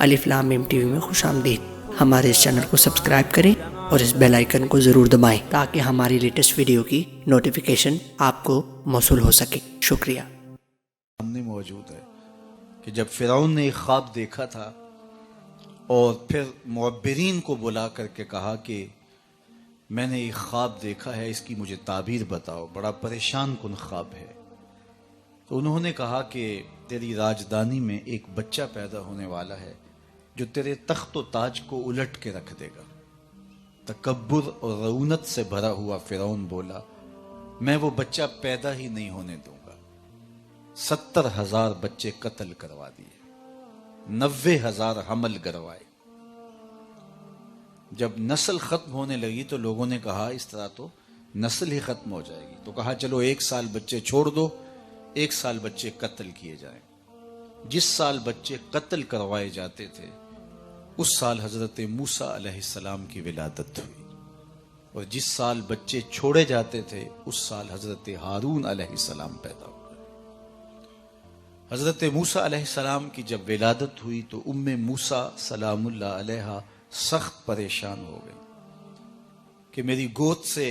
الف لام میم T V میں خوش آمدید۔ ہمارے اس چینل کو سبسکرائب کریں اور اس بیل آئیکن کو ضرور دبائیں تاکہ ہماری لیٹسٹ ویڈیو کی نوٹیفیکیشن آپ کو موصول ہو سکے۔ شکریہ۔ سامنے موجود ہے کہ جب فرعون نے ایک خواب دیکھا تھا اور پھر معبرین کو بلا کر کے کہا کہ میں نے ایک خواب دیکھا ہے، اس کی مجھے تعبیر بتاؤ، بڑا پریشان کن خواب ہے، تو انہوں نے کہا کہ تیری راجدانی میں ایک بچہ پیدا ہونے والا ہے جو تیرے تخت و تاج کو الٹ کے رکھ دے گا۔ تکبر اور رعونت سے بھرا ہوا فرعون بولا، میں وہ بچہ پیدا ہی نہیں ہونے دوں گا۔ 70,000 بچے قتل کروا دیے، 90,000 حمل گروائے۔ جب نسل ختم ہونے لگی تو لوگوں نے کہا اس طرح تو نسل ہی ختم ہو جائے گی، تو کہا چلو 1 سال بچے چھوڑ دو، 1 سال بچے قتل کیے جائیں۔ جس سال بچے قتل کروائے جاتے تھے اس سال حضرت موسیٰ علیہ السلام کی ولادت ہوئی، اور جس سال بچے چھوڑے جاتے تھے اس سال حضرت ہارون علیہ السلام پیدا ہوئے۔ حضرت موسیٰ علیہ السلام کی جب ولادت ہوئی تو ام موسیٰ سلام اللہ علیہا سخت پریشان ہو گئی کہ میری گود سے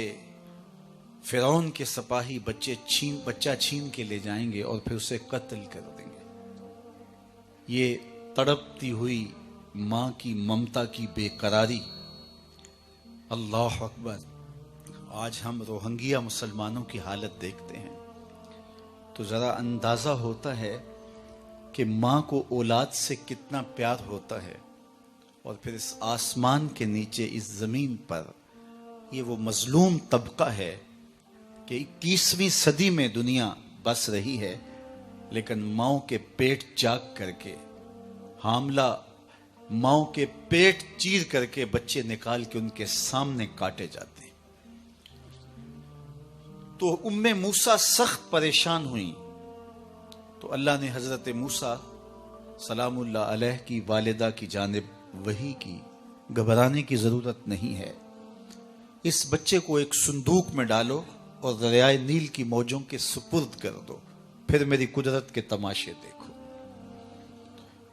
فرعون کے سپاہی بچہ چھین کے لے جائیں گے اور پھر اسے قتل کر دیں گے۔ یہ تڑپتی ہوئی ماں کی ممتا کی بے قراری، اللہ اکبر۔ آج ہم روہنگیا مسلمانوں کی حالت دیکھتے ہیں تو ذرا اندازہ ہوتا ہے کہ ماں کو اولاد سے کتنا پیار ہوتا ہے، اور پھر اس آسمان کے نیچے اس زمین پر یہ وہ مظلوم طبقہ ہے کہ 21ویں صدی میں دنیا بس رہی ہے، لیکن ماؤں کے پیٹ چاک کر کے، حاملہ ماؤں کے پیٹ چیر کر کے بچے نکال کے ان کے سامنے کاٹے جاتے ہیں۔ تو ام موسیٰ سخت پریشان ہوئی تو اللہ نے حضرت موسیٰ سلام اللہ علیہ کی والدہ کی جانب وحی کی، گھبرانے کی ضرورت نہیں ہے، اس بچے کو ایک صندوق میں ڈالو اور دریائے نیل کی موجوں کے سپرد کر دو، پھر میری قدرت کے تماشے دیکھو۔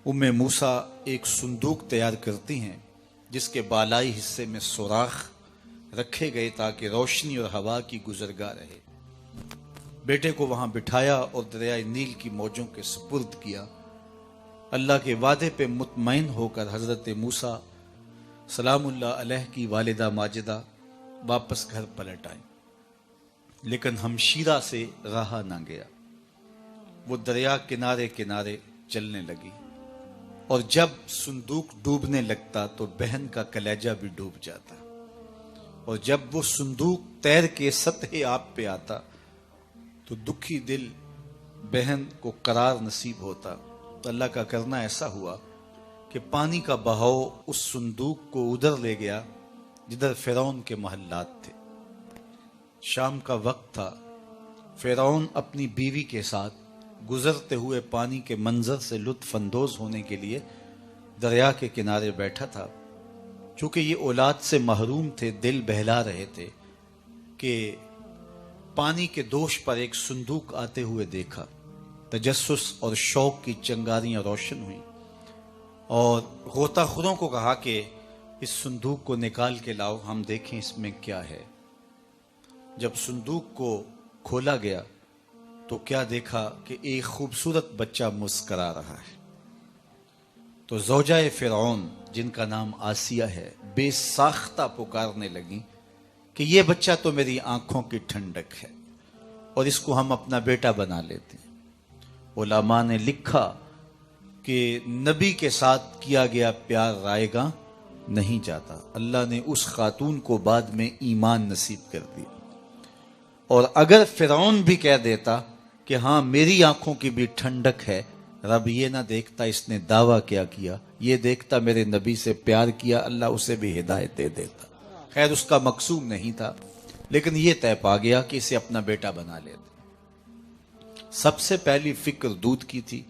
ام موسیٰ ایک صندوق تیار کرتی ہیں جس کے بالائی حصے میں سوراخ رکھے گئے تاکہ روشنی اور ہوا کی گزرگاہ رہے۔ بیٹے کو وہاں بٹھایا اور دریائے نیل کی موجوں کے سپرد کیا۔ اللہ کے وعدے پہ مطمئن ہو کر حضرت موسیٰ سلام اللہ علیہ کی والدہ ماجدہ واپس گھر پلٹ آئیں، لیکن ہمشیرہ سے رہا نہ گیا۔ وہ دریا کنارے کنارے چلنے لگی، اور جب صندوق ڈوبنے لگتا تو بہن کا کلیجہ بھی ڈوب جاتا، اور جب وہ صندوق تیر کے سطح آب پہ آتا تو دکھی دل بہن کو قرار نصیب ہوتا۔ تو اللہ کا کرنا ایسا ہوا کہ پانی کا بہاؤ اس صندوق کو ادھر لے گیا جدھر فرعون کے محلات تھے۔ شام کا وقت تھا، فرعون اپنی بیوی کے ساتھ گزرتے ہوئے پانی کے منظر سے لطف اندوز ہونے کے لیے دریا کے کنارے بیٹھا تھا۔ چونکہ یہ اولاد سے محروم تھے، دل بہلا رہے تھے کہ پانی کے دوش پر ایک صندوق آتے ہوئے دیکھا۔ تجسس اور شوق کی چنگاریاں روشن ہوئیں، اور غوطہ خوروں کو کہا کہ اس صندوق کو نکال کے لاؤ، ہم دیکھیں اس میں کیا ہے۔ جب صندوق کو کھولا گیا تو کیا دیکھا کہ ایک خوبصورت بچہ مسکرا رہا ہے۔ تو زوجہ فرعون جن کا نام آسیہ ہے بے ساختہ پکارنے لگی کہ یہ بچہ تو میری آنکھوں کی ٹھنڈک ہے اور اس کو ہم اپنا بیٹا بنا لیتے ہیں۔ علماء نے لکھا کہ نبی کے ساتھ کیا گیا پیار رائے گاں نہیں جاتا۔ اللہ نے اس خاتون کو بعد میں ایمان نصیب کر دیا، اور اگر فرعون بھی کہہ دیتا کہ ہاں میری آنکھوں کی بھی ٹھنڈک ہے، رب یہ نہ دیکھتا اس نے دعویٰ کیا، یہ دیکھتا میرے نبی سے پیار کیا، اللہ اسے بھی ہدایت دے دیتا۔ خیر اس کا مقصود نہیں تھا، لیکن یہ طے پا گیا کہ اسے اپنا بیٹا بنا لیتا۔ سب سے پہلی فکر دودھ کی تھی،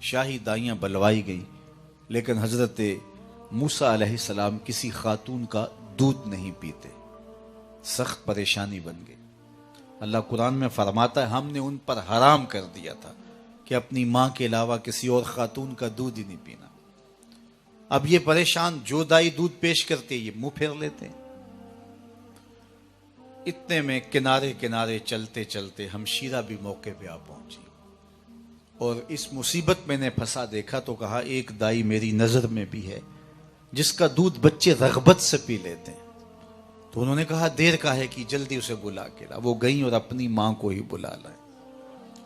شاہی دائیاں بلوائی گئیں، لیکن حضرت موسیٰ علیہ السلام کسی خاتون کا دودھ نہیں پیتے، سخت پریشانی بن گئی۔ اللہ قرآن میں فرماتا ہے ہم نے ان پر حرام کر دیا تھا کہ اپنی ماں کے علاوہ کسی اور خاتون کا دودھ ہی نہیں پینا۔ اب یہ پریشان، جو دائی دودھ پیش کرتے یہ منہ پھیر لیتے ہیں۔ اتنے میں کنارے کنارے چلتے چلتے ہمشیرہ بھی موقع پہ آ پہنچی، اور اس مصیبت میں نے پھنسا دیکھا تو کہا ایک دائی میری نظر میں بھی ہے جس کا دودھ بچے رغبت سے پی لیتے ہیں۔ تو انہوں نے کہا دیر کا ہے کہ جلدی اسے بلا کے لا۔ وہ گئیں اور اپنی ماں کو ہی بلا لائیں۔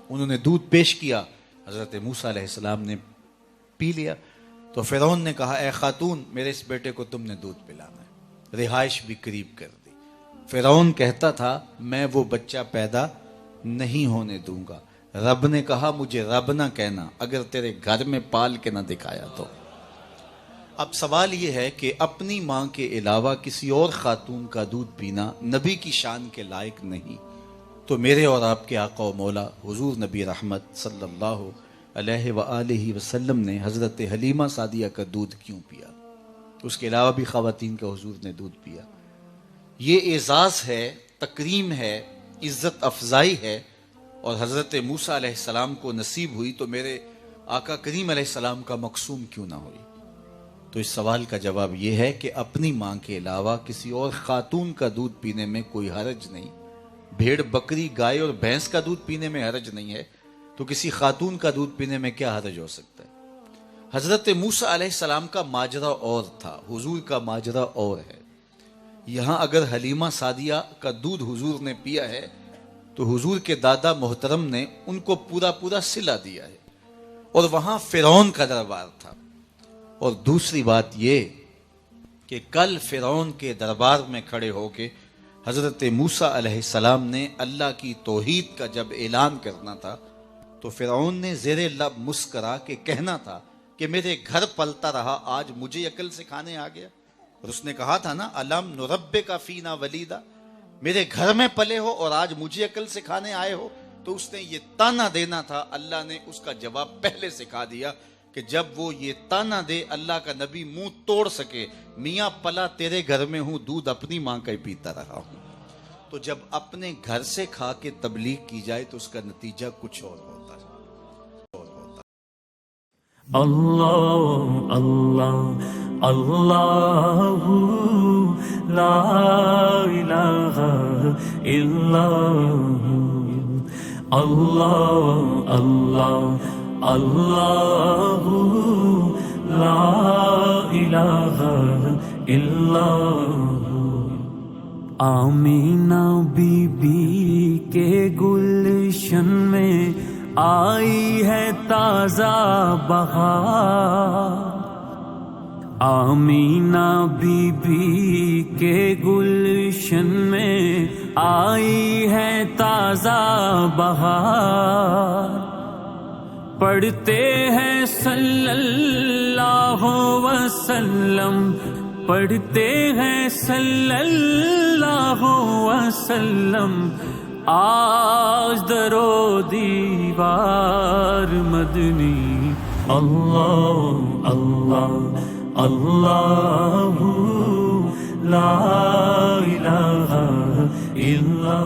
انہوں نے دودھ پیش کیا، حضرت موسیٰ علیہ السلام نے پی لیا۔ تو فرعون نے کہا اے خاتون، میرے اس بیٹے کو تم نے دودھ پلانا ہے۔ رہائش بھی قریب کر دی۔ فرعون کہتا تھا میں وہ بچہ پیدا نہیں ہونے دوں گا۔ رب نے کہا مجھے رب نہ کہنا اگر تیرے گھر میں پال کے نہ دکھایا تو۔ اب سوال یہ ہے کہ اپنی ماں کے علاوہ کسی اور خاتون کا دودھ پینا نبی کی شان کے لائق نہیں، تو میرے اور آپ کے آقا و مولا حضور نبی رحمت صلی اللہ علیہ وآلہ وسلم نے حضرت حلیمہ سعدیہ کا دودھ کیوں پیا؟ اس کے علاوہ بھی خواتین کا حضور نے دودھ پیا۔ یہ اعزاز ہے، تکریم ہے، عزت افزائی ہے، اور حضرت موسیٰ علیہ السلام کو نصیب ہوئی تو میرے آقا کریم علیہ السلام کا مقسوم کیوں نہ ہوئی؟ تو اس سوال کا جواب یہ ہے کہ اپنی ماں کے علاوہ کسی اور خاتون کا دودھ پینے میں کوئی حرج نہیں۔ بھیڑ، بکری، گائے اور بھینس کا دودھ پینے میں حرج نہیں ہے، تو کسی خاتون کا دودھ پینے میں کیا حرج ہو سکتا ہے؟ حضرت موسیٰ علیہ السلام کا ماجرا اور تھا، حضور کا ماجرا اور ہے۔ یہاں اگر حلیمہ سعدیہ کا دودھ حضور نے پیا ہے تو حضور کے دادا محترم نے ان کو پورا صلہ دیا ہے، اور وہاں فرعون کا دربار تھا۔ اور دوسری بات یہ کہ کل فرعون کے دربار میں کھڑے ہو کے حضرت موسیٰ علیہ السلام نے اللہ کی توحید کا جب اعلان کرنا تھا تو فرعون نے زیر لب مسکرا کے کہنا تھا کہ میرے گھر پلتا رہا، آج مجھے عقل سکھانے آ گیا۔ اور اس نے کہا تھا نا الم نربک فینا ولیدا، میرے گھر میں پلے ہو اور آج مجھے عقل سکھانے آئے ہو۔ تو اس نے یہ تانا دینا تھا، اللہ نے اس کا جواب پہلے سکھا دیا کہ جب وہ یہ تانا دے اللہ کا نبی منہ توڑ سکے، میاں پلا تیرے گھر میں ہوں، دودھ اپنی ماں کا ہی پیتا رہا ہوں۔ تو جب اپنے گھر سے کھا کے تبلیغ کی جائے تو اس کا نتیجہ کچھ اور ہوتا ہے۔ اللہ اللہ اللہ لا الہ الا اللہ اللہ اللہ لا الہ الا آمینہ بی بی کے گلشن میں آئی ہے تازہ بہار، آمینہ بی بی کے گلشن میں آئی ہے تازہ بہار، پڑھتے ہیں صلی اللہ وسلم، پڑھتے ہیں صلی اللہ وسلم، آج درو دیوار مدنی، اللہ اللہ اللہ لا الہ الا